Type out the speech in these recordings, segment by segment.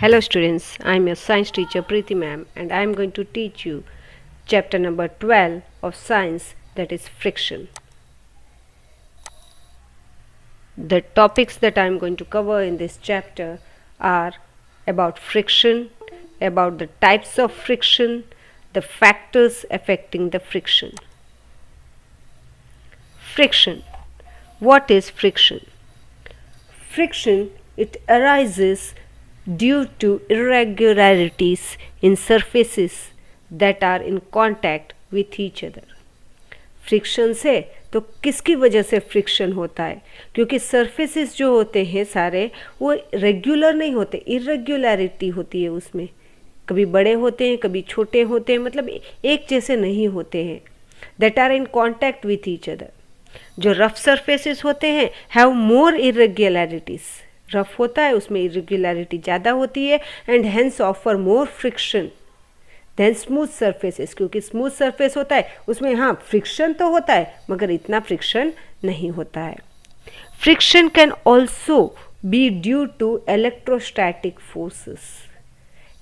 Hello students, I am your science teacher Preeti ma'am and I am going to teach you chapter number 12 of science, that is friction. The topics that I am going to cover in this chapter are about friction, about the types of friction, the factors affecting the friction. Friction. What is friction? Friction, it arises due to irregularities in surfaces that are in contact with each other. Friction से तो किसकी वजह से friction होता है? क्योंकि surfaces जो होते हैं सारे वो रेगुलर नहीं होते, इरेगुलरिटी होती है उसमें, कभी बड़े होते हैं कभी छोटे होते हैं, मतलब एक जैसे नहीं होते हैं. That are in contact with each other. जो रफ सरफेसेस होते हैं हैव मोर इरेगुलरिटीज. रफ होता है उसमें इरेगुलरिटी ज़्यादा होती है and hence offer more friction than smooth surfaces. क्योंकि स्मूथ सरफेस होता है उसमें हाँ फ्रिक्शन तो होता है मगर इतना फ्रिक्शन नहीं होता है. Friction can also be due to electrostatic forces.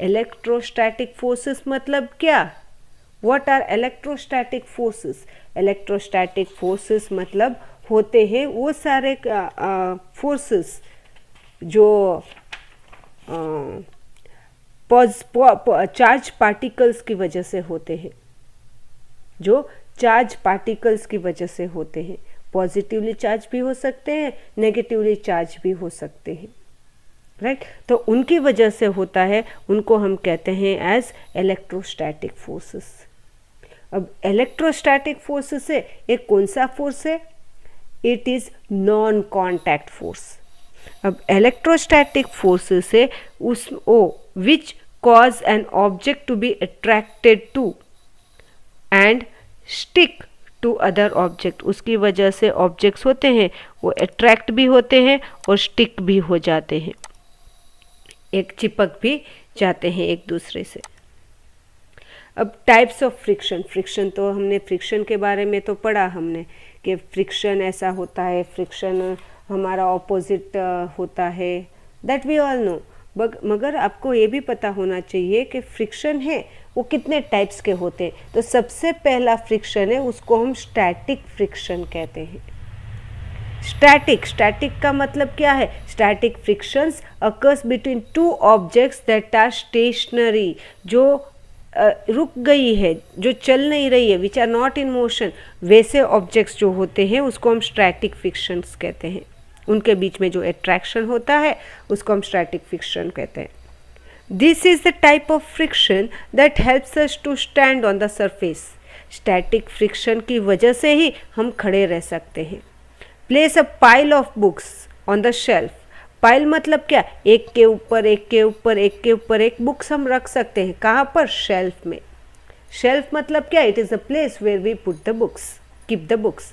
Electrostatic forces मतलब क्या? What are electrostatic forces? Electrostatic forces मतलब होते हैं वो सारे फोर्सेस जो चार्ज पार्टिकल्स की वजह से होते हैं, जो चार्ज पार्टिकल्स की वजह से होते हैं. पॉजिटिवली चार्ज भी हो सकते हैं, नेगेटिवली चार्ज भी हो सकते हैं, राइट? तो उनकी वजह से होता है, उनको हम कहते हैं एज इलेक्ट्रोस्टैटिक फोर्सेस. अब इलेक्ट्रोस्टैटिक फोर्सेस से एक कौन सा फोर्स है? It is non contact force. अब इलेक्ट्रोस्टैटिक फोर्सेस से उस which cause an object to be attracted to and stick to other object. उसकी वजह से ऑब्जेक्ट्स होते हैं वो अट्रैक्ट भी होते हैं और स्टिक भी हो जाते हैं, एक चिपक भी जाते हैं एक दूसरे से. अब टाइप्स ऑफ फ्रिक्शन. फ्रिक्शन तो हमने फ्रिक्शन के बारे में तो पढ़ा हमने कि फ्रिक्शन ऐसा होता है, फ्रिक्शन हमारा ऑपोजिट होता है, दैट वी ऑल नो. मगर आपको ये भी पता होना चाहिए कि फ्रिक्शन है वो कितने टाइप्स के होते हैं. तो सबसे पहला फ्रिक्शन है उसको हम स्टैटिक फ्रिक्शन कहते हैं. स्टैटिक का मतलब क्या है? Static frictions occurs between two objects that are stationary. जो रुक गई है, जो चल नहीं रही है, which are not in motion, वैसे ऑब्जेक्ट्स जो होते हैं उसको हम स्टैटिक फ्रिक्शंस कहते हैं. उनके बीच में जो अट्रैक्शन होता है उसको हम स्टैटिक फ्रिक्शन कहते हैं. This is the type of friction that helps us to stand on the surface. Static friction की वजह से ही हम खड़े रह सकते हैं. Place a pile of books on the shelf. Pile मतलब क्या? एक के ऊपर एक के ऊपर एक के ऊपर एक बुक्स हम रख सकते हैं. कहाँ पर? शेल्फ में. शेल्फ मतलब क्या? It is a place where we put the books, keep the books.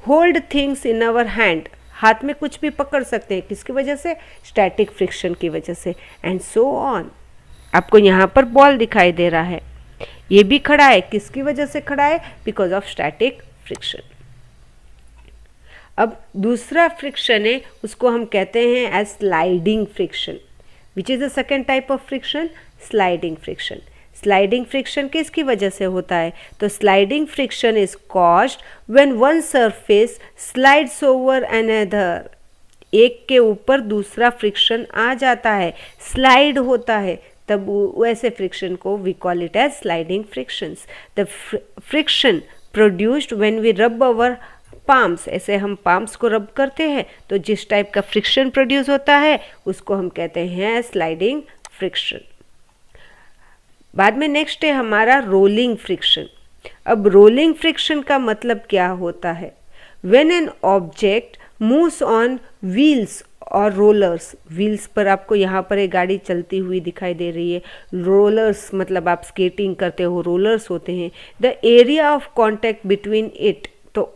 Hold things in our hand. हाथ में कुछ भी पकड़ सकते हैं, किसकी वजह से? स्टैटिक फ्रिक्शन की वजह से. And so on. आपको यहाँ पर बॉल दिखाई दे रहा है, ये भी खड़ा है, किसकी वजह से खड़ा है? Because of static friction. अब दूसरा फ्रिक्शन है उसको हम कहते हैं as sliding friction, which is the second type of friction, sliding friction. Sliding friction किसकी वजह से होता है? तो sliding friction is caused when one surface slides over another. एक के ऊपर दूसरा फ्रिक्शन आ जाता है, स्लाइड होता है, तब वैसे फ्रिक्शन को we call it as sliding frictions. The friction produced when we rub our palms. ऐसे हम पाम्स को रब करते हैं तो जिस टाइप का फ्रिक्शन प्रोड्यूस होता है उसको हम कहते हैं स्लाइडिंग फ्रिक्शन. बाद में नेक्स्ट है हमारा रोलिंग फ्रिक्शन. अब रोलिंग फ्रिक्शन का मतलब क्या होता है? When an object moves on wheels और रोलर्स. व्हील्स पर आपको यहाँ पर एक गाड़ी चलती हुई दिखाई दे रही है. रोलर्स मतलब आप स्केटिंग करते हो, रोलर्स होते हैं. The area of contact between it. तो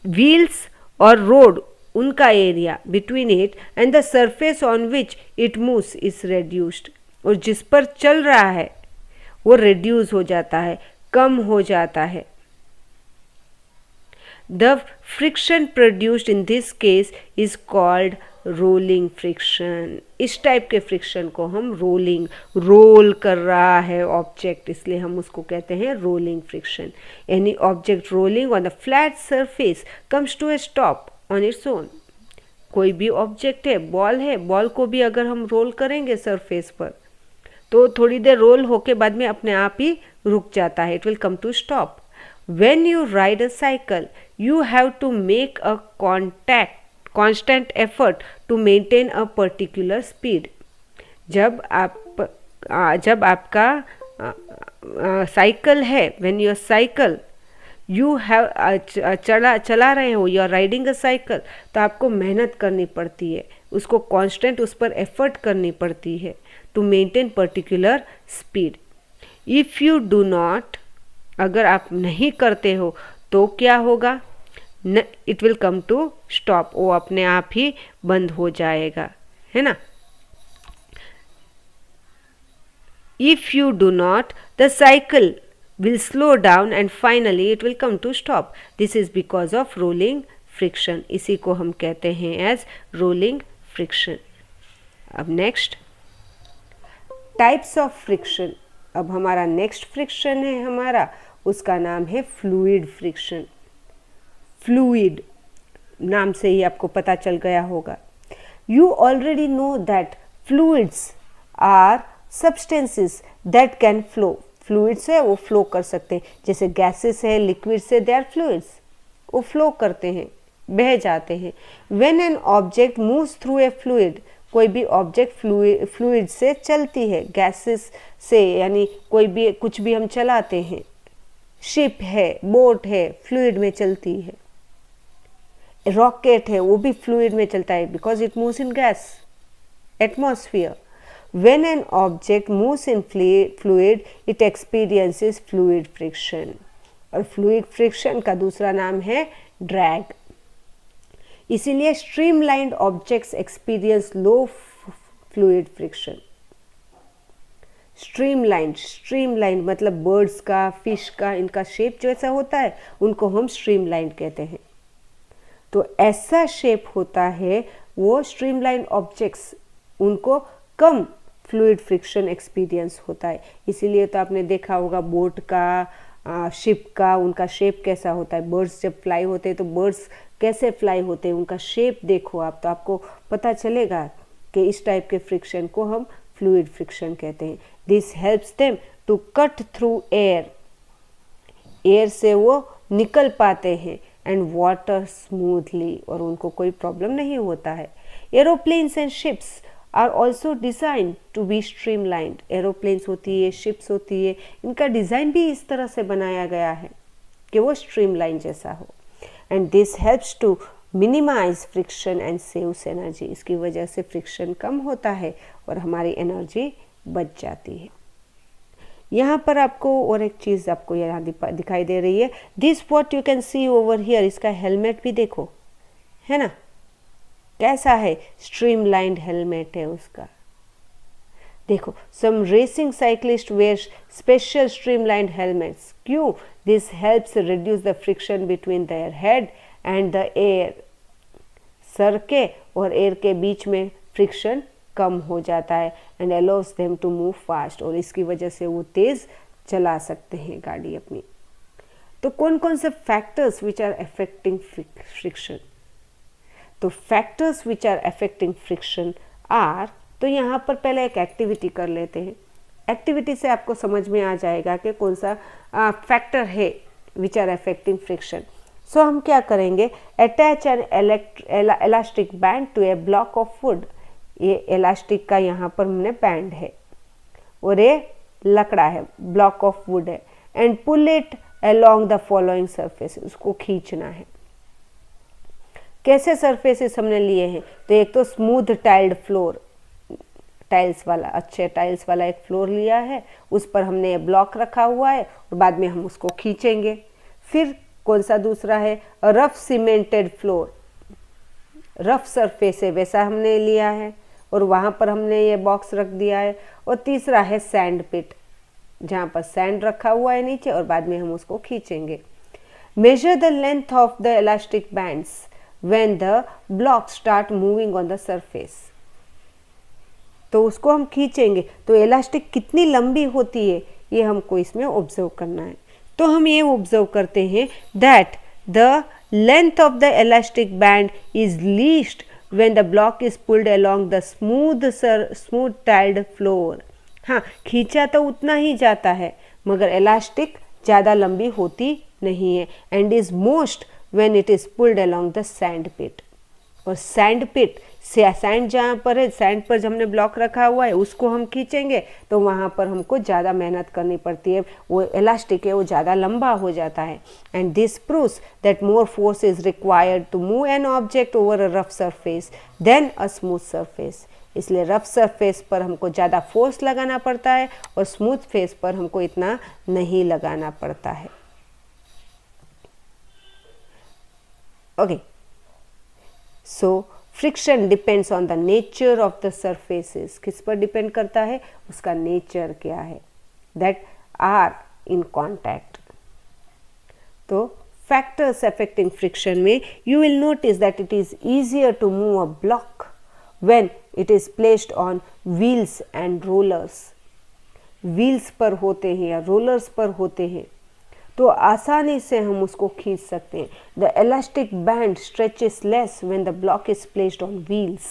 व्हील्स और रोड, उनका area between it and the surface on which it moves is reduced. और जिस पर चल रहा है वो रिड्यूस हो जाता है, कम हो जाता है. The friction produced in this case is called rolling friction. इस टाइप के फ्रिक्शन को हम रोल कर रहा है ऑब्जेक्ट, इसलिए हम उसको कहते हैं rolling friction. Any object rolling on the flat surface comes to a stop on its own. कोई भी ऑब्जेक्ट है, बॉल को भी अगर हम रोल करेंगे सरफेस पर तो थोड़ी देर रोल होके बाद में अपने आप ही रुक जाता है, it will come to stop. When you ride a cycle, you have to make a constant effort to maintain a particular speed. जब आपका साइकिल है, when your cycle you have चला रहे हो, you are riding a cycle, तो आपको मेहनत करनी पड़ती है, उसको कांस्टेंट उस पर एफर्ट करनी पड़ती है to maintain particular speed. If you do not, अगर आप नहीं करते हो तो क्या होगा? It will come to stop, वो अपने आप ही बंद हो जाएगा, है ना। If you do not, the cycle will slow down and finally it will come to stop. This is because of rolling friction. इसी को हम कहते हैं एज रोलिंग फ्रिक्शन। अब नेक्स्ट टाइप्स ऑफ फ्रिक्शन। अब हमारा नेक्स्ट फ्रिक्शन है हमारा, उसका नाम है फ्लूइड फ्रिक्शन। फ्लूइड नाम से ही आपको पता चल गया होगा। You already know that fluids are substances that can flow. Fluids है वो फ्लो कर सकते हैं, जैसे गैसेस है, लिक्विड्स है, दे आर फ्लूइड्स, वो फ्लो करते हैं, बह जाते हैं। When an object moves through a fluid, कोई भी ऑब्जेक्ट फ्लूइड से चलती है, गैसेस से, यानी कोई भी कुछ भी हम चलाते हैं, शिप है, बोट है, फ्लूइड में चलती है। रॉकेट है, वो भी फ्लूइड में चलता है because it moves in gas atmosphere. When an object moves in fluid it experiences fluid friction. और फ्लूइड फ्रिक्शन का दूसरा नाम है ड्रैग। इसीलिए स्ट्रीमलाइंड ऑब्जेक्ट्स एक्सपीरियंस लो फ्लूइड फ्रिक्शन। स्ट्रीमलाइंड मतलब बर्ड्स का, फिश का, इनका शेप जैसा होता है उनको हम स्ट्रीमलाइंड कहते हैं। तो ऐसा शेप होता है वो स्ट्रीमलाइंड ऑब्जेक्ट्स, उनको कम फ्लूइड फ्रिक्शन एक्सपीरियंस होता है। इसीलिए तो आपने देखा होगा बोट का, शिप का, उनका शेप कैसा होता है। बर्ड्स जब फ्लाई होते हैं तो बर्ड्स कैसे फ्लाई होते हैं, उनका शेप देखो आप, तो आपको पता चलेगा कि इस टाइप के फ्रिक्शन को हम फ्लूइड फ्रिक्शन कहते हैं। This helps them to cut through air, air से वो निकल पाते हैं, एंड वाटर स्मूथली, और उनको कोई प्रॉब्लम नहीं होता है। Aeroplanes and ships are also design to be streamlined. Aeroplanes होती है, शिप्स होती है, इनका डिज़ाइन भी इस तरह से बनाया गया है कि वो स्ट्रीमलाइन जैसा हो। And this helps to minimise friction and saves energy. इसकी वजह से फ्रिक्शन कम होता है और हमारी एनर्जी बच जाती है। यहाँ पर आपको और एक चीज़ आपको यहाँ दिखाई दे रही है, this what you can see over here. इसका हेलमेट भी देखो, है ना, कैसा है, स्ट्रीमलाइंड हेलमेट है उसका। देखो, some racing cyclists wear special streamlined helmets. क्यों? This helps reduce the friction between their head and the air. सर के और एयर के बीच में फ्रिक्शन कम हो जाता है, and allows them to move fast, और इसकी वजह से वो तेज़ चला सकते हैं गाड़ी अपनी। तो कौन कौन से factors which are affecting friction? तो factors which are affecting friction are, तो यहाँ पर पहले एक एक्टिविटी कर लेते हैं। एक्टिविटी से आपको समझ में आ जाएगा कि कौन सा फैक्टर है which are affecting friction. So हम क्या करेंगे, attach an elastic band to a block of wood. ये इलास्टिक का यहाँ पर हमने बैंड है और ये लकड़ा है, ब्लॉक ऑफ वुड है, and pull it along the following surface. उसको खींचना है। कैसे सरफेसेस हमने लिए हैं? तो एक तो स्मूथ टाइल्ड फ्लोर, टाइल्स वाला, अच्छे टाइल्स वाला एक फ्लोर लिया है, उस पर हमने ये ब्लॉक रखा हुआ है और बाद में हम उसको खींचेंगे। फिर कौन सा दूसरा है, rough cemented floor, rough surface है वैसा हमने लिया है और वहाँ पर हमने ये बॉक्स रख दिया है। और तीसरा है सैंड पिट, जहाँ पर सैंड रखा हुआ है नीचे और बाद में हम उसको खींचेंगे। Measure the length of the elastic bands when the blocks start moving on the surface. तो उसको हम खींचेंगे तो इलास्टिक कितनी लंबी होती है ये हमको इसमें ऑब्जर्व करना है। तो हम ये ऑब्जर्व करते हैं that the length of the elastic band is least when the block is pulled along the smooth tiled floor. हाँ, खींचा तो उतना ही जाता है मगर इलास्टिक ज़्यादा लंबी होती नहीं है and is most when it is pulled along the sand pit. और सैंड पिट, सैंड जहाँ पर है, सैंड पर जब हमने ब्लॉक रखा हुआ है उसको हम खींचेंगे तो वहाँ पर हमको ज़्यादा मेहनत करनी पड़ती है, वो इलास्टिक है वो ज़्यादा लंबा हो जाता है। And this proves that more force is required to move an object over a rough surface than a smooth surface. इसलिए रफ सरफेस पर हमको ज़्यादा फोर्स लगाना पड़ता है और स्मूथ फेस पर हमको इतना नहीं लगाना पड़ता है। Okay, so friction depends on the nature of the surfaces. किस पर डिपेंड करता है? उसका नेचर क्या है, दैट आर इन कॉन्टैक्ट। तो फैक्टर्स अफेक्टिंग फ्रिक्शन में you will notice that it is easier to move a block when it is placed on wheels and rollers. Wheels पर होते हैं या रोलर्स पर होते हैं तो आसानी से हम उसको खींच सकते हैं। The elastic band stretches less when the block is placed on wheels.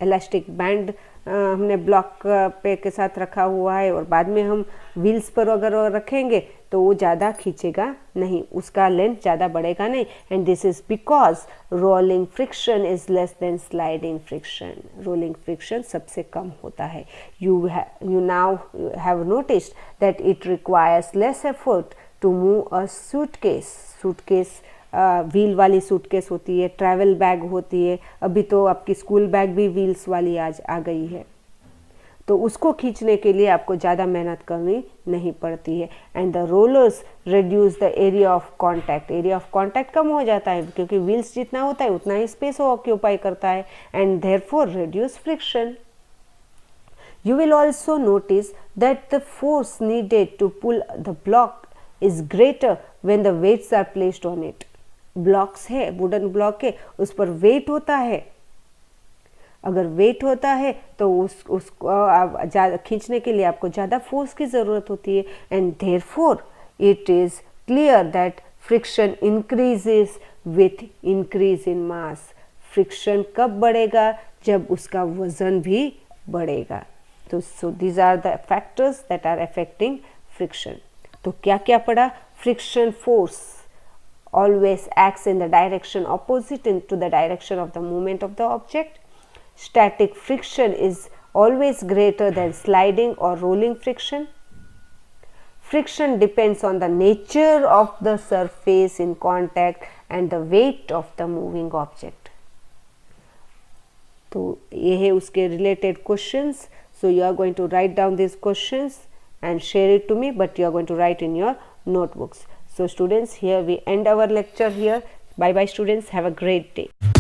Elastic band हमने ब्लॉक पे के साथ रखा हुआ है और बाद में हम व्हील्स पर अगर रखेंगे तो वो ज़्यादा खींचेगा नहीं, उसका लेंथ ज़्यादा बढ़ेगा नहीं। And this is because rolling friction is less than sliding friction. Rolling friction सबसे कम होता है। You now have noticed that it requires less effort to move a suitcase. Suitcase wheel वाली सूटकेस होती है, ट्रैवल बैग होती है, अभी तो आपकी स्कूल बैग भी व्हील्स वाली आज आ गई है, तो उसको खींचने के लिए आपको ज़्यादा मेहनत करनी नहीं पड़ती है। And the rollers reduce the area of contact. Area of contact कम हो जाता है क्योंकि व्हील्स जितना होता है उतना ही स्पेस ऑक्यूपाई करता है and therefore reduce friction. You will also notice that the force needed to pull the block is greater when the weights are placed on it. Blocks है, वुडन ब्लॉक है, उस पर वेट होता है। अगर wait होता है तो उसको खींचने के लिए आपको ज़्यादा फोर्स की ज़रूरत होती है and therefore it is clear that friction increases with increase in mass. Friction कब बढ़ेगा? जब उसका वजन भी बढ़ेगा। तो so these are the factors that are affecting friction. तो क्या क्या पढ़ा? Friction force always acts in the direction opposite to the direction of the movement of the object. Static friction is always greater than sliding or rolling friction. Friction depends on the nature of the surface in contact and the weight of the moving object. तो ये है उसके related questions. So you are going to write down these questions and share it to me, but you are going to write in your notebooks. So students, here we end our lecture here. Bye bye students, have a great day.